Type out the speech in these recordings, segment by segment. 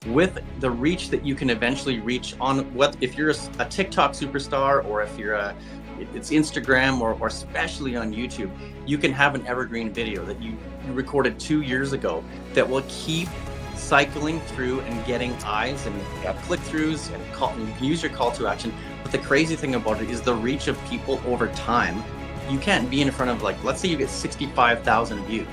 with the reach that you can eventually reach on what, if you're a TikTok superstar, or if you're it's Instagram, or especially on YouTube, you can have an evergreen video that you recorded 2 years ago that will keep cycling through and getting eyes and click-throughs and you can use your call to action. But the crazy thing about it is the reach of people over time. You can't be in front of, like, let's say you get 65,000 views.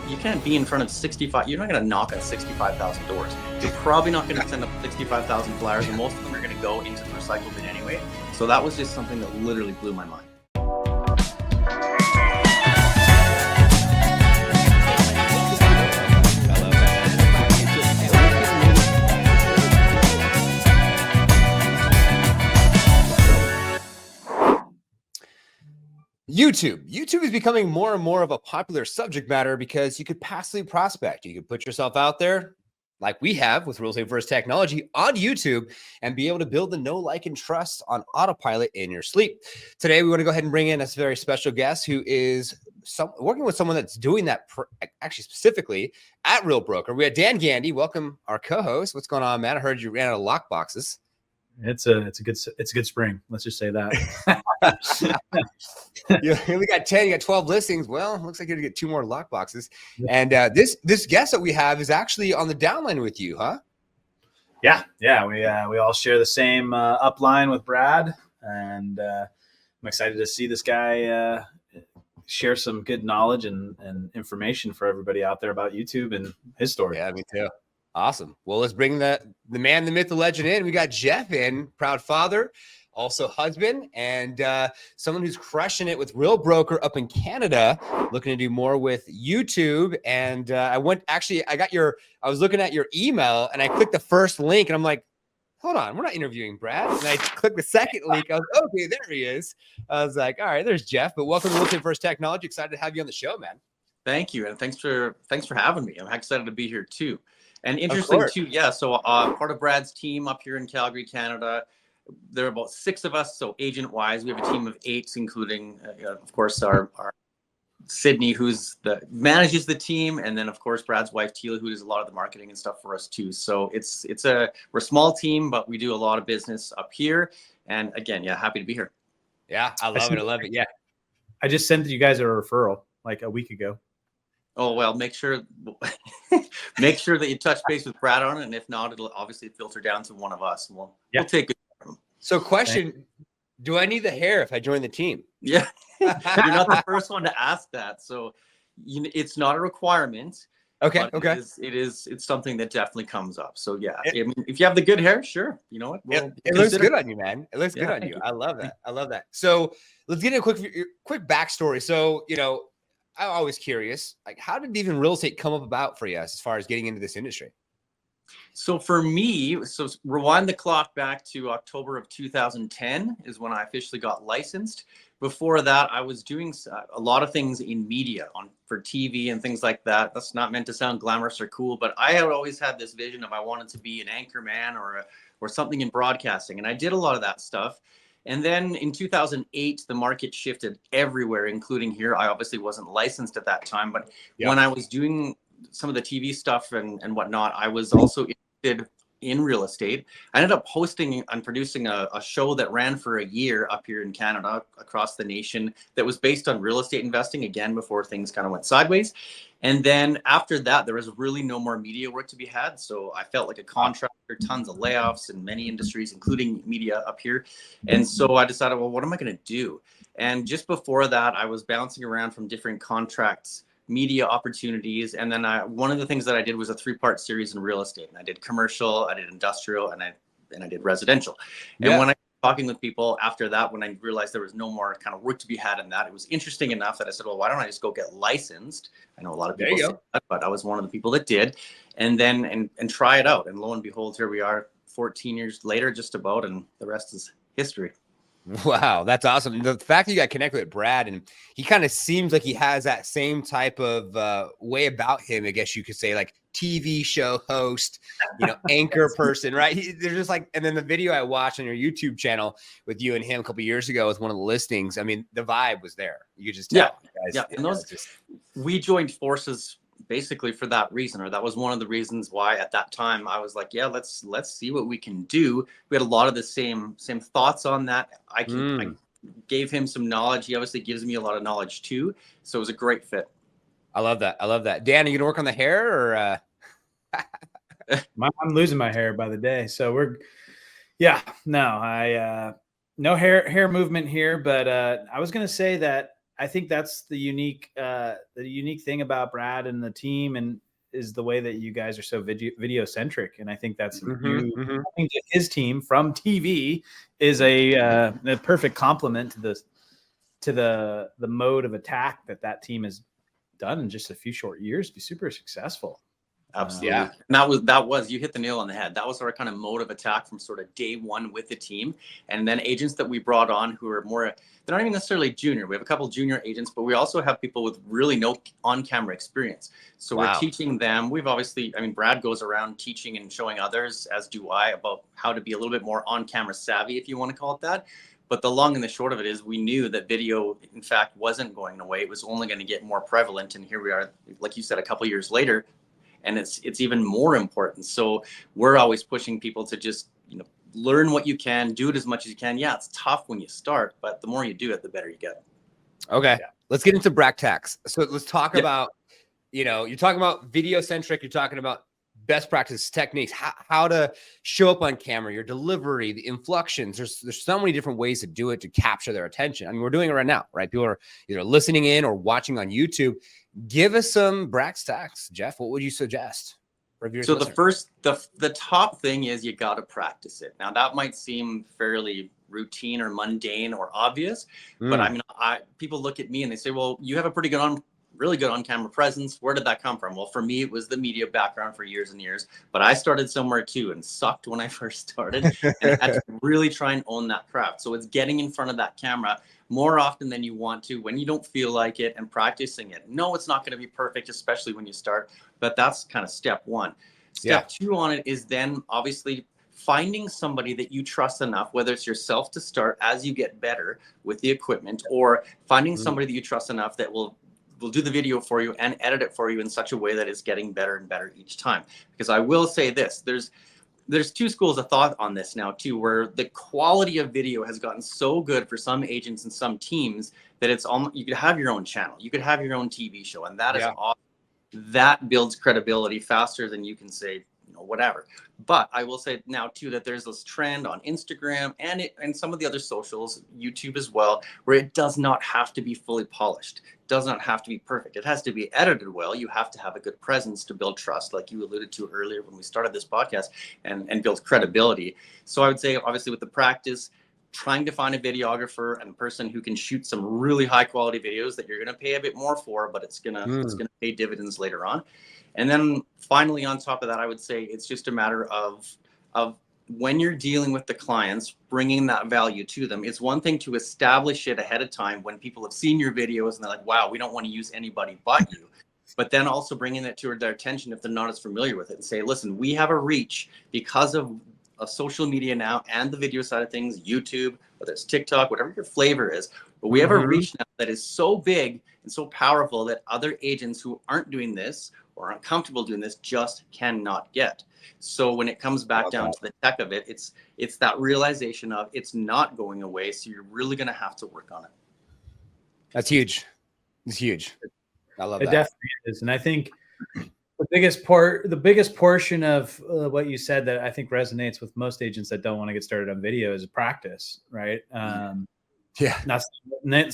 You can't be in front of 65. You're not going to knock on 65,000 doors. You're probably not going to send up 65,000 flyers, and most of them are going to go into the recycle bin anyway. So that was just something that literally blew my mind. YouTube is becoming more and more of a popular subject matter because you could passively prospect. You could put yourself out there like we have with Real Estate First Technology on YouTube and be able to build the know, like, and trust on autopilot in your sleep. Today, we want to go ahead and bring in a very special guest who is working with someone that's doing that actually specifically at Real Broker. We had Dan Gandy. Welcome, our co-host. What's going on, man? I heard you ran out of lock boxes. It's a good spring. Let's just say that. You only got 10, you got 12 listings. Well, looks like you're gonna get 2 more lock boxes. And this guest that we have is actually on the downline with you, huh? Yeah. We all share the same upline with Brad, and I'm excited to see this guy share some good knowledge and information for everybody out there about YouTube and his story. Yeah, me too. Awesome. Well, let's bring the man, the myth, the legend in. We got Jeff in, proud father, also husband, and someone who's crushing it with Real Broker up in Canada, looking to do more with YouTube. And I was looking at your email and I clicked the first link and I'm like, hold on, we're not interviewing Brad. And I clicked the second link. I was, okay, there he is. I was like, all right, there's Jeff. But welcome to Real Estate First Technology. Excited to have you on the show, man. Thank you. And thanks for having me. I'm excited to be here too. And interesting too, yeah. So part of Brad's team up here in Calgary, Canada. There are about 6 of us. So agent-wise, we have a team of 8, including, of course, our Sydney, manages the team, and then of course Brad's wife Teela, who does a lot of the marketing and stuff for us too. So we're a small team, but we do a lot of business up here. And again, yeah, happy to be here. Yeah, I love it. Yeah, I just sent you guys a referral like a week ago. Oh, well, make sure that you touch base with Brad on it. And if not, it'll obviously filter down to one of us. And we'll take it. So question, do I need the hair if I join the team? Yeah, you're not the first one to ask that. So it's not a requirement. Okay. It's something that definitely comes up. So yeah, I mean, if you have the good hair, sure. You know what? It looks good on you, man. It looks good on you. I love that. So let's get into a quick backstory. So, I'm always curious, like, how did even real estate come about for you as far as getting into this industry? So for me, rewind the clock back to October of 2010 is when I officially got licensed. Before that, I was doing a lot of things in media for TV and things like that. That's not meant to sound glamorous or cool, but I had always had this vision of I wanted to be an anchor man or something in broadcasting. And I did a lot of that stuff. And then in 2008, the market shifted everywhere, including here. I obviously wasn't licensed at that time, but when I was doing some of the TV stuff and whatnot, I was also interested in real estate. I ended up hosting and producing a show that ran for a year up here in Canada, across the nation, that was based on real estate investing, again, before things kind of went sideways. And then after that, there was really no more media work to be had. So I felt like a contractor, tons of layoffs in many industries, including media up here. And so I decided, well, what am I going to do? And just before that, I was bouncing around from different contracts, media opportunities. And then one of the things that I did was a 3-part series in real estate. And I did commercial, I did industrial, and I did residential. And when I talking with people after that, when I realized there was no more kind of work to be had in that, it was interesting enough that I said, well, why don't I just go get licensed? I know a lot of people say that, but I was one of the people that did, and then and try it out. And lo and behold, here we are 14 years later, just about, and the rest is history. Wow, that's awesome. The fact that you got connected with Brad, and he kind of seems like he has that same type of way about him, I guess you could say, like TV show host, anchor person, right? They're just like, and then the video I watched on your YouTube channel with you and him a couple of years ago was one of the listings. I mean, the vibe was there. You could just tell. And we joined forces basically for that reason, or that was one of the reasons why at that time I was like, yeah, let's see what we can do. We had a lot of the same thoughts on that. I gave him some knowledge. He obviously gives me a lot of knowledge too. So it was a great fit. I love that. I love that. Dan, are you gonna work on the hair or I'm losing my hair by the day. So no hair movement here, but I was going to say that I think that's the unique thing about Brad and the team, and is the way that you guys are so video centric. And I think that's coming to his team from TV is a perfect complement to the mode of attack that team has done in just a few short years, be super successful. Absolutely. And that was you hit the nail on the head. That was our kind of mode of attack from sort of day one with the team. And then agents that we brought on who are more, they're not even necessarily junior. We have a couple of junior agents, but we also have people with really no on-camera experience. So we're teaching them. We've obviously, Brad goes around teaching and showing others, as do I, about how to be a little bit more on-camera savvy, if you want to call it that. But the long and the short of it is we knew that video, in fact, wasn't going away. It was only going to get more prevalent. And here we are, like you said, a couple of years later, and it's even more important. So we're always pushing people to just, learn what you can, do it as much as you can. Yeah, it's tough when you start, but the more you do it, the better you get. Okay. Yeah. Let's get into brack tacks. So let's talk about, you're talking about video centric, you're talking about best practice techniques, how to show up on camera, your delivery, the inflections. There's so many different ways to do it to capture their attention. I mean, we're doing it right now, right? People are either listening in or watching on YouTube. Give us some brack stacks, Jeff. What would you suggest? So the top thing is you got to practice it. Now that might seem fairly routine or mundane or obvious, but people look at me and they say, well, you have a really good on-camera presence. Where did that come from? Well, for me, it was the media background for years and years, but I started somewhere too and sucked when I first started and had to really try and own that craft. So it's getting in front of that camera more often than you want to when you don't feel like it and practicing it. No, it's not going to be perfect, especially when you start, but that's kind of step one. Step two on it is then obviously finding somebody that you trust enough, whether it's yourself to start as you get better with the equipment, or finding somebody that you trust enough that will do the video for you and edit it for you in such a way that it's getting better and better each time. Because I will say this, there's two schools of thought on this now too, where the quality of video has gotten so good for some agents and some teams that it's almost, you could have your own channel, you could have your own TV show, and that is awesome. That builds credibility faster than you can say, whatever. But I will say now too that there's this trend on Instagram and some of the other socials, YouTube as well, where it does not have to be fully polished. It does not have to be perfect. It has to be edited well. You have to have a good presence to build trust, like you alluded to earlier when we started this podcast, and build credibility. So I would say, obviously, with the practice, trying to find a videographer and a person who can shoot some really high quality videos that you're going to pay a bit more for, but it's going to pay dividends later on. And then finally, on top of that, I would say it's just a matter of when you're dealing with the clients, bringing that value to them. It's one thing to establish it ahead of time when people have seen your videos and they're like, wow, we don't want to use anybody but you. But then also bringing it to their attention if they're not as familiar with it, and say, listen, we have a reach because of social media now and the video side of things, YouTube, whether it's TikTok, whatever your flavor is. But we have a reach now that is so big and so powerful that other agents who aren't doing this or aren't comfortable doing this just cannot get. So when it comes back down to the tech of it, it's that realization of it's not going away. So you're really going to have to work on it. That's huge. It's huge. I love that. It definitely is. And I think the biggest portion of what you said that I think resonates with most agents that don't want to get started on video is practice, right? Not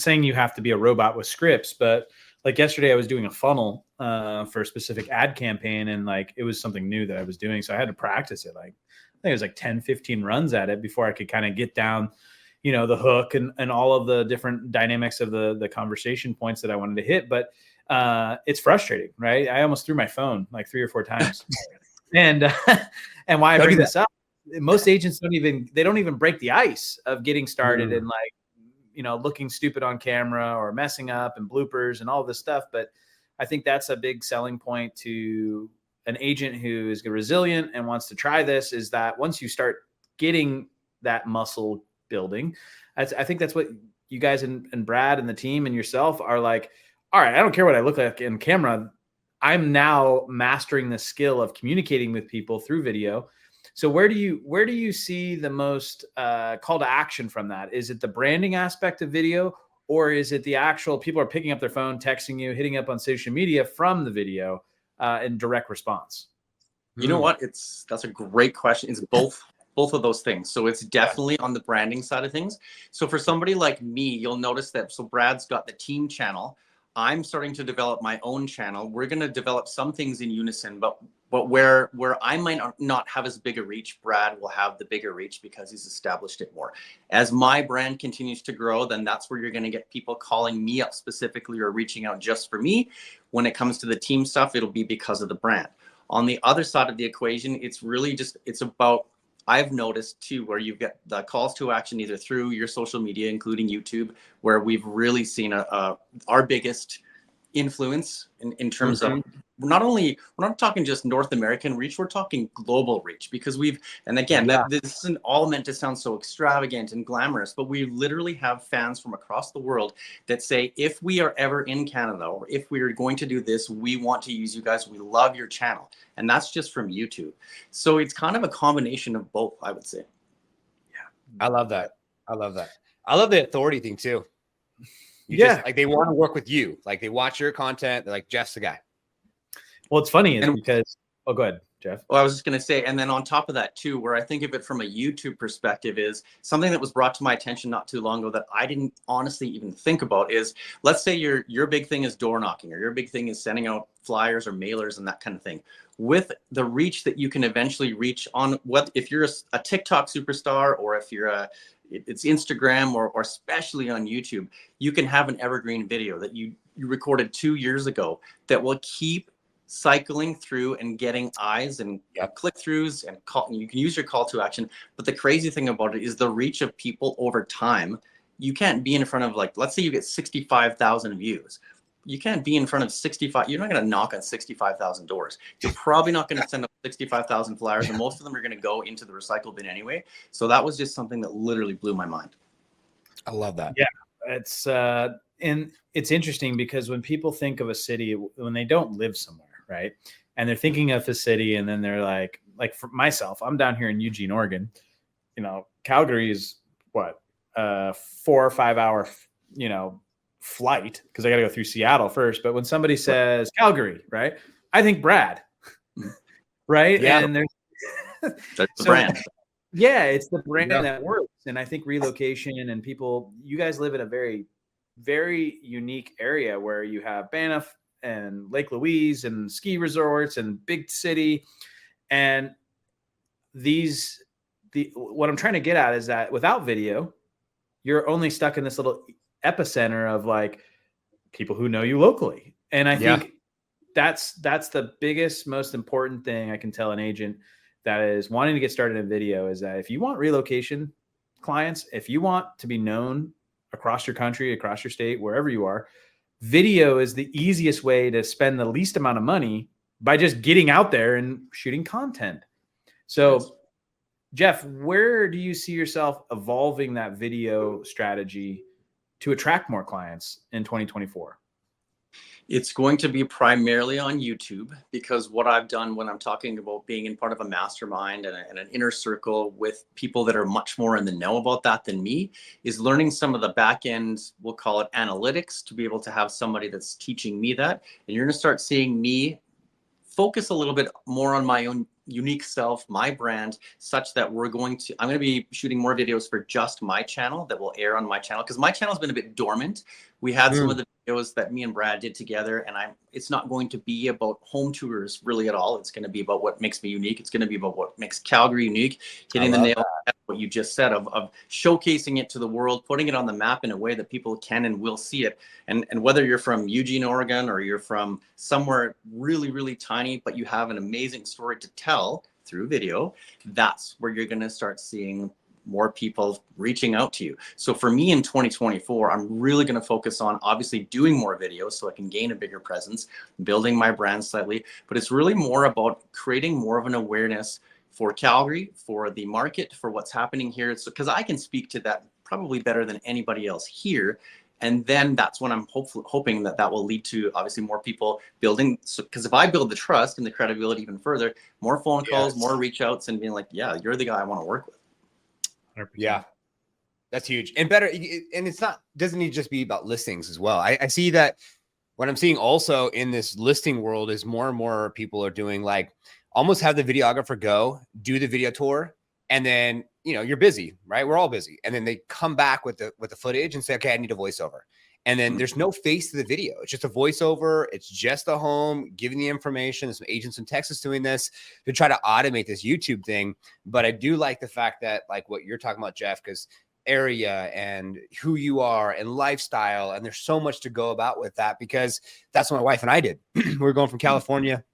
saying you have to be a robot with scripts, but like yesterday I was doing a funnel for a specific ad campaign, and like it was something new that I was doing. So I had to practice it. Like I think it was like 10, 15 runs at it before I could kind of get down, the hook and all of the different dynamics of the conversation points that I wanted to hit. But it's frustrating, right? I almost threw my phone like 3 or 4 times. and why I bring this up, most agents don't even break the ice of getting started and like, looking stupid on camera or messing up and bloopers and all this stuff. But I think that's a big selling point to an agent who is resilient and wants to try this, is that once you start getting that muscle building, I think that's what you guys and Brad and the team and yourself are like, all right, I don't care what I look like in camera. I'm now mastering the skill of communicating with people through video. So where do you see the most call to action from that? Is it the branding aspect of video, or is it the actual people are picking up their phone, texting you, hitting up on social media from the video in direct response? You know what? That's a great question. It's both of those things. So it's definitely on the branding side of things. So for somebody like me, you'll notice that, so Brad's got the team channel. I'm starting to develop my own channel. We're going to develop some things in unison, but where I might not have as big a reach, Brad will have the bigger reach because he's established it more. As my brand continues to grow, then that's where you're going to get people calling me up specifically or reaching out just for me. When it comes to the team stuff, it'll be because of the brand. On the other side of the equation, it's really just, it's about, I've noticed too, where you get the calls to action either through your social media, including YouTube, where we've really seen our biggest influence in terms of we're not talking just North American reach, we're talking global reach, because and again, this isn't all meant to sound so extravagant and glamorous, but we literally have fans from across the world that say, if we are ever in Canada, or if we are going to do this, we want to use you guys. We love your channel. And that's just from YouTube. So it's kind of a combination of both, I would say. Yeah. I love that. I love the authority thing too. Just, like, they want to work with you. Like, they watch your content. They're like, Jeff's the guy. Well, it's funny because, oh, go ahead, Jeff. Well, I was just going to say, and then on top of that too, where I think of it from a YouTube perspective is something that was brought to my attention not too long ago that I didn't honestly even think about is, let's say your big thing is door knocking, or your big thing is sending out flyers or mailers and that kind of thing. With the reach that you can eventually reach on if you're a TikTok superstar, or if you're it's Instagram, or especially on YouTube, you can have an evergreen video that you recorded 2 years ago that will keep cycling through and getting eyes and click-throughs and you can use your call to action. But the crazy thing about it is the reach of people over time. You can't be in front of, like, let's say you get 65,000 views. You can't be in front of 65. You're not going to knock on 65,000 doors. You're probably not going to send up 65,000 flyers, and most of them are going to go into the recycle bin anyway. So that was just something that literally blew my mind. I love that. Yeah, it's and it's interesting because when people think of a city, when they don't live somewhere, right, and they're thinking of the city, and then they're like for myself, I'm down here in Eugene, Oregon. You know, Calgary is what 4 or 5 hour, flight, because I got to go through Seattle first. But when somebody says Calgary, right, I think Brad, right? Yeah. And there's the brand. Yeah, it's the brand that works. And I think relocation and people, you guys live in a very, very unique area where you have Banff and Lake Louise and ski resorts and big city. And what I'm trying to get at is that without video, you're only stuck in this little epicenter of like people who know you locally. And I think that's the biggest, most important thing I can tell an agent that is wanting to get started in video, is that if you want relocation clients, if you want to be known across your country, across your state, wherever you are, video is the easiest way to spend the least amount of money by just getting out there and shooting content. So Jeff, where do you see yourself evolving that video strategy to attract more clients in 2024? It's going to be primarily on YouTube, because what I've done when I'm talking about being in part of a mastermind and an inner circle with people that are much more in the know about that than me, is learning some of the back end, we'll call it analytics, to be able to have somebody that's teaching me that. And you're going to start seeing me focus a little bit more on my own unique self, my brand, such that I'm going to be shooting more videos for just my channel that will air on my channel, because my channel's been a bit dormant. We had some of the videos that me and Brad did together, and it's not going to be about home tours really at all. It's going to be about what makes me unique. It's going to be about what makes Calgary unique, hitting the nail on what you just said of showcasing it to the world, putting it on the map in a way that people can and will see it. And whether you're from Eugene, Oregon, or you're from somewhere really, really tiny, but you have an amazing story to tell through video, that's where you're going to start seeing more people reaching out to you. So for me in 2024, I'm really going to focus on obviously doing more videos so I can gain a bigger presence, building my brand slightly, but it's really more about creating more of an awareness for Calgary, for the market, for what's happening here. It's because I can speak to that probably better than anybody else here. And then that's when I'm hoping that that will lead to obviously more people building. So, because if I build the trust and the credibility even further, more phone calls, more reach outs, and being like, yeah, you're the guy I want to work with. 100%. Yeah. That's huge. And better, and it's not, doesn't need to just be about listings as well. I see that what I'm seeing also in this listing world is more and more people are doing like almost have the videographer go do the video tour. And then, you know, you're busy, right? We're all busy. And then they come back with the footage and say, okay, I need a voiceover. And then there's no face to the video. It's just a voiceover. It's just a home giving the information. There's some agents in Texas doing this to try to automate this YouTube thing. But I do like the fact that like what you're talking about, Jeff, because area and who you are and lifestyle. And there's so much to go about with that, because that's what my wife and I did. We were going from California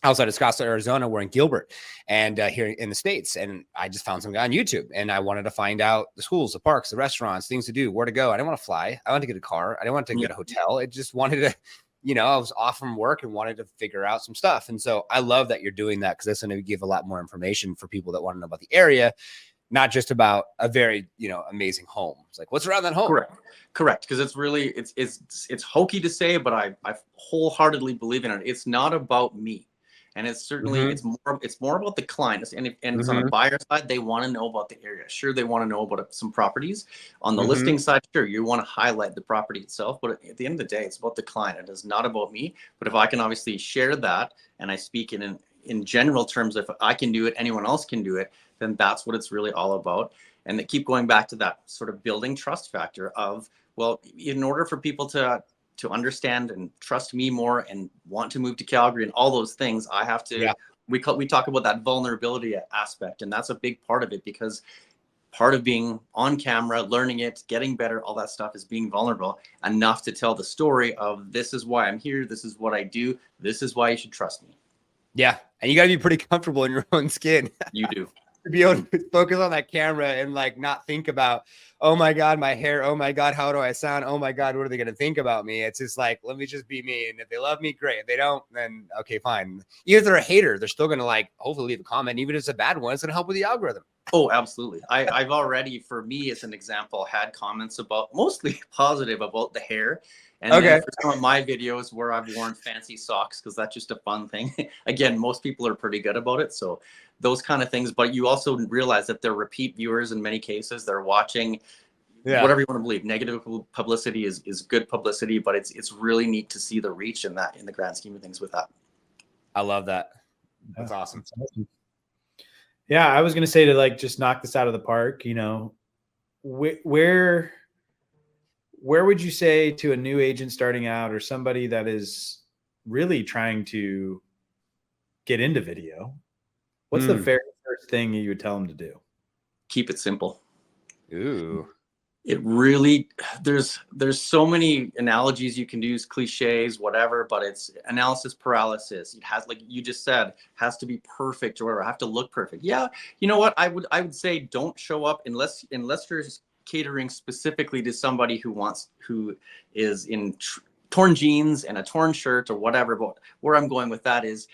outside of Scottsdale, Arizona. We're in Gilbert and here in the States. And I just found some guy on YouTube and I wanted to find out the schools, the parks, the restaurants, things to do, where to go. I didn't want to fly. I wanted to get a car. I didn't want to get a hotel. I just wanted to, you know, I was off from work and wanted to figure out some stuff. And so I love that you're doing that, because that's going to give a lot more information for people that want to know about the area, not just about a very, you know, amazing home. It's like, what's around that home? Correct. Because it's really, it's hokey to say, but I wholeheartedly believe in it. It's not about me. And it's certainly, it's more about the client. And it's on the buyer side, they want to know about the area. Sure, they want to know about some properties. On the listing side, sure, you want to highlight the property itself. But at the end of the day, it's about the client. It is not about me. But if I can obviously share that, and I speak in general terms, if I can do it, anyone else can do it, then that's what it's really all about. And they keep going back to that sort of building trust factor of, well, in order for people to understand and trust me more and want to move to Calgary and all those things, I have to, we talk about that vulnerability aspect. And that's a big part of it, because part of being on camera, learning it, getting better, all that stuff is being vulnerable enough to tell the story of, this is why I'm here. This is what I do. This is why you should trust me. Yeah. And you got to be pretty comfortable in your own skin. You do. To be able to focus on that camera and like not think about, oh my God, my hair. Oh my God, how do I sound? Oh my God, what are they going to think about me? It's just like, let me just be me. And if they love me, great. If they don't, then okay, fine. Even if they're a hater, they're still going to like, hopefully leave a comment. Even if it's a bad one, it's going to help with the algorithm. Oh, absolutely. I've already, for me, as an example, had comments about, mostly positive, about the hair. And then for some of my videos where I've worn fancy socks, because that's just a fun thing. Again, most people are pretty good about it. So those kind of things. But you also realize that they're repeat viewers in many cases. They're watching whatever you want to believe. Negative publicity is good publicity, but it's really neat to see the reach in that, in the grand scheme of things with that. I love that. That's awesome. Yeah, I was going to say, to like just knock this out of the park, you know, where would you say to a new agent starting out, or somebody that is really trying to get into video, what's the very first thing you would tell them to do? Keep it simple. Ooh. It really, there's so many analogies you can use, cliches, whatever, but it's analysis paralysis. It has, like you just said, has to be perfect, or whatever, have to look perfect. Yeah, you know what? I would say don't show up unless you're catering specifically to somebody who is in torn jeans and a torn shirt or whatever. But where I'm going with that is,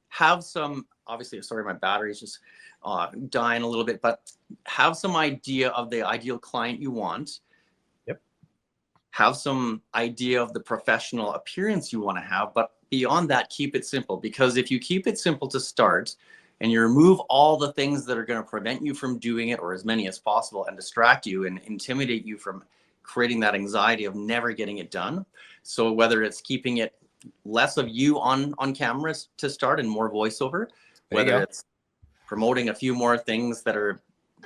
have some, obviously, sorry, my battery's just dying a little bit, but have some idea of the ideal client you want. Yep. Have some idea of the professional appearance you want to have, but beyond that, keep it simple. Because if you keep it simple to start, and you remove all the things that are going to prevent you from doing it, or as many as possible, and distract you and intimidate you from creating that anxiety of never getting it done. So whether it's keeping it less of you on cameras to start and more voiceover, whether it's promoting a few more things that are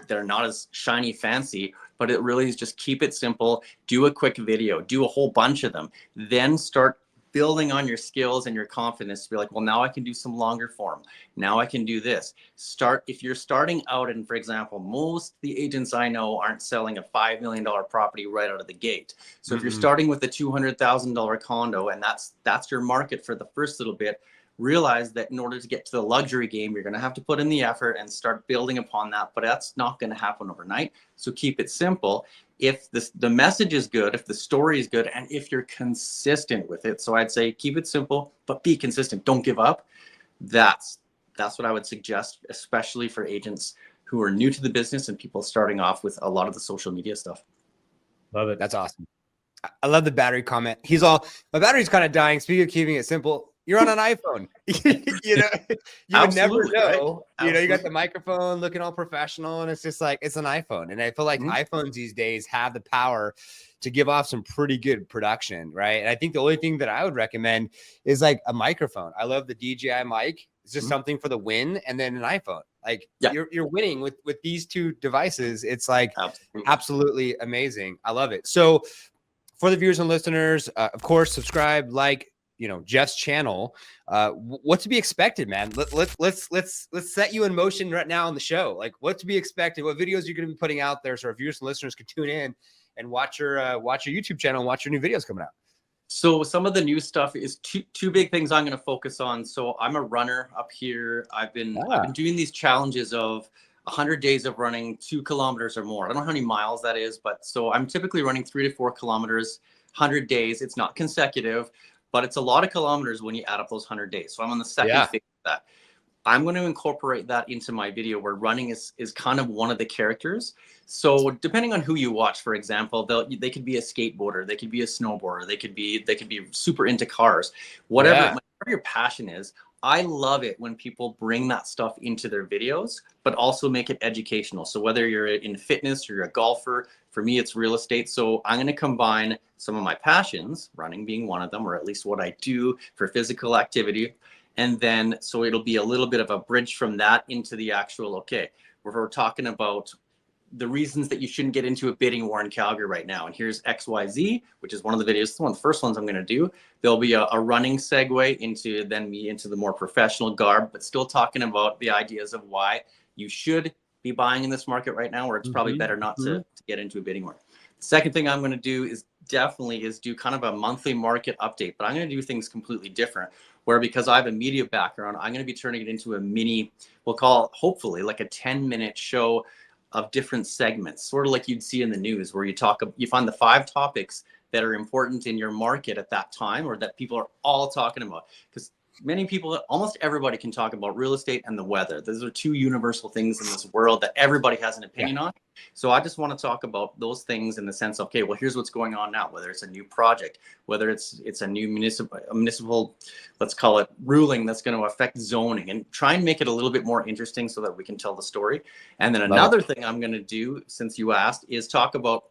not as shiny fancy, but it really is just keep it simple. Do a quick video, do a whole bunch of them, then start building on your skills and your confidence to be like, well, now I can do some longer form. Now I can do this. If you're starting out, and for example, most of the agents I know aren't selling a $5 million property right out of the gate. So if you're starting with a $200,000 condo, and that's your market for the first little bit, realize that in order to get to the luxury game, you're going to have to put in the effort and start building upon that, but that's not going to happen overnight. So keep it simple. If the message is good, if the story is good, and if you're consistent with it. So I'd say keep it simple, but be consistent. Don't give up. That's what I would suggest, especially for agents who are new to the business and people starting off with a lot of the social media stuff. Love it. That's awesome. I love the battery comment. He's all, my battery's kind of dying. Speaking of keeping it simple, you're on an iPhone. You know, you would never Absolutely, right? know. You know, you got the microphone looking all professional, and it's just like, it's an iPhone. And I feel like iPhones these days have the power to give off some pretty good production, right? And I think the only thing that I would recommend is like a microphone. I love the DJI mic. It's just something for the win, and then an iPhone. Like you're winning with these two devices. It's like absolutely amazing. I love it. So for the viewers and listeners, of course, subscribe, like, you know, Jeff's channel. What to be expected, man? Let's set you in motion right now on the show. Like, what to be expected, what videos you're going to be putting out there, so our viewers and listeners can tune in and watch your YouTube channel and watch your new videos coming out. So some of the new stuff is two big things I'm going to focus on. So I'm a runner up here. I've been doing these challenges of 100 days of running 2 kilometers or more. I don't know how many miles that is, but so I'm typically running 3 to 4 kilometers, 100 days. It's not consecutive, but it's a lot of kilometers when you add up those 100 days. So I'm on the second phase of that. I'm going to incorporate that into my video, where running is kind of one of the characters. So depending on who you watch, for example, they could be a skateboarder, they could be a snowboarder, they could be super into cars, whatever your passion is. I love it when people bring that stuff into their videos, but also make it educational. So whether you're in fitness or you're a golfer, for me, it's real estate. So I'm going to combine some of my passions, running being one of them, or at least what I do for physical activity. And then, so it'll be a little bit of a bridge from that into the actual, okay, we're talking about the reasons that you shouldn't get into a bidding war in Calgary right now. And here's XYZ, which is one of the videos, one of the first ones I'm going to do. There'll be a running segue into the more professional garb, but still talking about the ideas of why you should be buying in this market right now, where it's probably better not to get into a bidding war. The second thing I'm going to do is do kind of a monthly market update, but I'm going to do things completely different, where because I have a media background, I'm going to be turning it into a mini, we'll call it hopefully like a 10-minute show of different segments, sort of like you'd see in the news, where you find the 5 topics that are important in your market at that time, or that people are all talking about. Because many people, almost everybody, can talk about real estate and the weather. Those are 2 universal things in this world that everybody has an opinion on. So I just want to talk about those things in the sense of, okay, well, here's what's going on now, whether it's a new project, whether it's a new municipal, let's call it, ruling that's going to affect zoning, and try and make it a little bit more interesting so that we can tell the story. And then another thing I'm going to do, since you asked, is talk about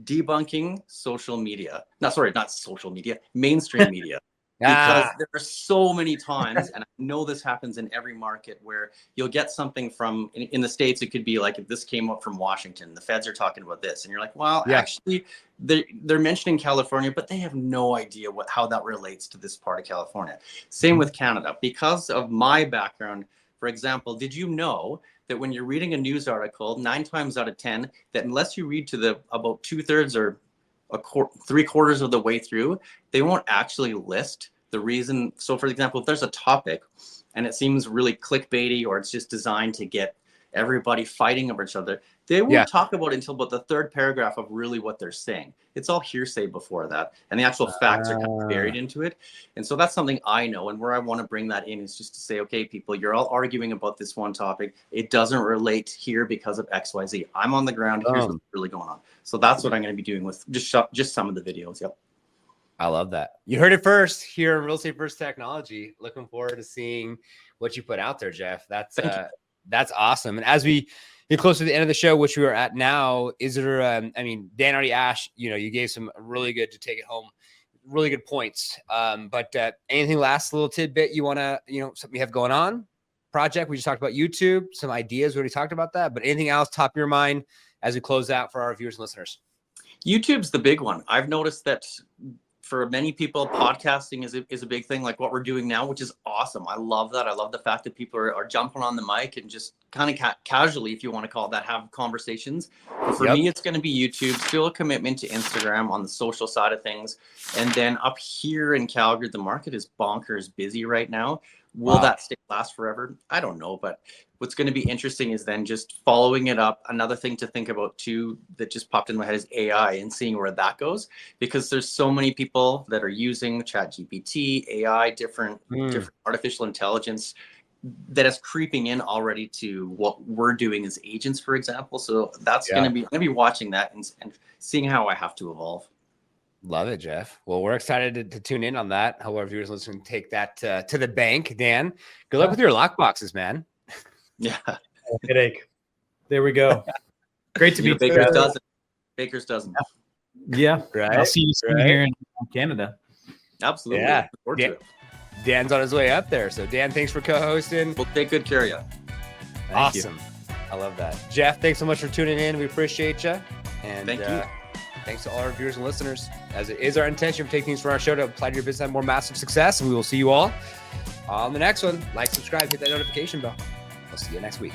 debunking social media. Not social media, mainstream media. Because there are so many times, and I know this happens in every market, where you'll get something from, in the States, it could be like, if this came up from Washington, the feds are talking about this, and you're like, well, actually, they're mentioning California, but they have no idea how that relates to this part of California. Same with Canada. Because of my background, for example, did you know that when you're reading a news article, 9 times out of 10, that unless you read to about 2/3 or 3/4 of the way through, they won't actually list the reason. So for example, if there's a topic and it seems really clickbaity, or it's just designed to get everybody fighting over each other, they won't talk about it until about the 3rd paragraph of really what they're saying. It's all hearsay before that, and the actual facts are kind of buried into it. And so that's something I know, and where I want to bring that in is just to say, okay, people, you're all arguing about this one topic. It doesn't relate here because of XYZ. I'm on the ground. Here's what's really going on. So that's what I'm going to be doing with just some of the videos. Yep. I love that. You heard it first here in Real Estate First Technology. Looking forward to seeing what you put out there, Jeff. That's awesome. And as we get close to the end of the show, which we are at now, is there, Dan already asked, you gave some really good to take it home, really good points. But anything last little tidbit you want to, something you have going on? Project, we just talked about YouTube, some ideas, we already talked about that, but anything else top of your mind as we close out for our viewers and listeners? YouTube's the big one. I've noticed that for many people, podcasting is a big thing, like what we're doing now, which is awesome. I love that. I love the fact that people are jumping on the mic and just kind of casually, if you want to call it that, have conversations. But for me, it's going to be YouTube, still a commitment to Instagram on the social side of things. And then up here in Calgary, the market is bonkers busy right now. Will that last forever? I don't know. But what's going to be interesting is then just following it up. Another thing to think about too that just popped in my head is AI, and seeing where that goes, because there's so many people that are using ChatGPT, AI, different artificial intelligence that is creeping in already to what we're doing as agents, for example. So that's going to be watching that and seeing how I have to evolve. Love it, Jeff. Well, we're excited to tune in on that. However, viewers listening, take that to the bank. Dan, good luck with your lock boxes, man. Yeah. Headache. There we go. Great to You know, meet Baker's you. dozen. Baker's dozen. Yeah. Right. I'll see you soon here in Canada. Absolutely. Yeah. Look forward to it. Dan's on his way up there. So, Dan, thanks for co-hosting. We'll take good care of you. Awesome. I love that. Jeff, thanks so much for tuning in. We appreciate you. And Thank you. Thanks to all our viewers and listeners. As it is our intention to take things from our show to apply to your business and have more massive success. And we will see you all on the next one. Like, subscribe, hit that notification bell. I'll see you next week.